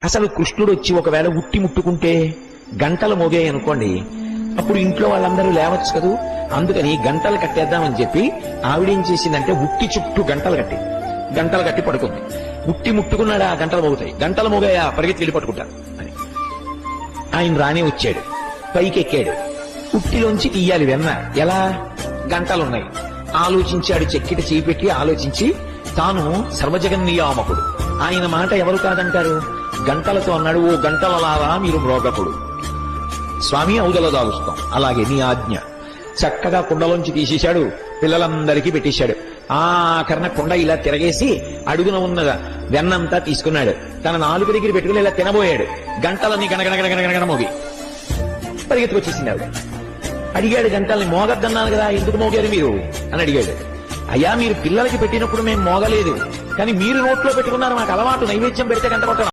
అసలు కృష్ణుడు వచ్చి ఒకవేళ ఉట్టి ముట్టుకుంటే గంటలు మోగాయి అనుకోండి, అప్పుడు ఇంట్లో వాళ్ళందరూ లేవచ్చు కదూ. అందుకని గంటలు కట్టేద్దామని చెప్పి ఆవిడేం చేసిందంటే ఉట్టి చుట్టూ గంటలు కట్టి పడుకుంది. ఉట్టి ముట్టుకున్నాడా గంటలు మోగుతాయి, గంటలు మోగాయా పరిగెత్తి వెళ్ళి పట్టుకుంటారు అని. ఆయన రానే వచ్చాడు, పైకి ఎక్కాడు. ఉట్టిలోంచి తీయాలి వెన్న, ఎలా? గంటలున్నాయి. ఆలోచించాడు, చెక్కిట చేపెట్టి ఆలోచించి తాను సర్వజగన్నియామకుడు, ఆయన మాట ఎవరు కాదంటారు. గంటలతో అన్నాడు, ఓ గంటలలారా మీరు మ్రోగకుడు, స్వామి ఔదల దాలుస్తాం, అలాగే నీ ఆజ్ఞ. చక్కగా కుండలోంచి తీసేశాడు, పిల్లలందరికీ పెట్టేశాడు. ఆఖరణ కుండ ఇలా తిరగేసి అడుగున ఉన్న వెన్నంతా తీసుకున్నాడు, తన నాలుగు దగ్గర పెట్టుకుని ఇలా తినబోయాడు. గంటలన్నీ గణగణగణగణగణ మోగి పరిగెత్తుకొచ్చేసింది ఆవిడ. అడిగాడు, గంటల్ని మోగద్దన్నాను కదా, ఎందుకు మోగారు మీరు అని అడిగాడు. అయ్యా, మీరు పిల్లలకి పెట్టినప్పుడు మేము మోగలేదు, కానీ మీరు నోట్లో పెట్టుకున్నారు, మాకు అలవాటు, నైవేద్యం పెడితే గంట కొట్టడం.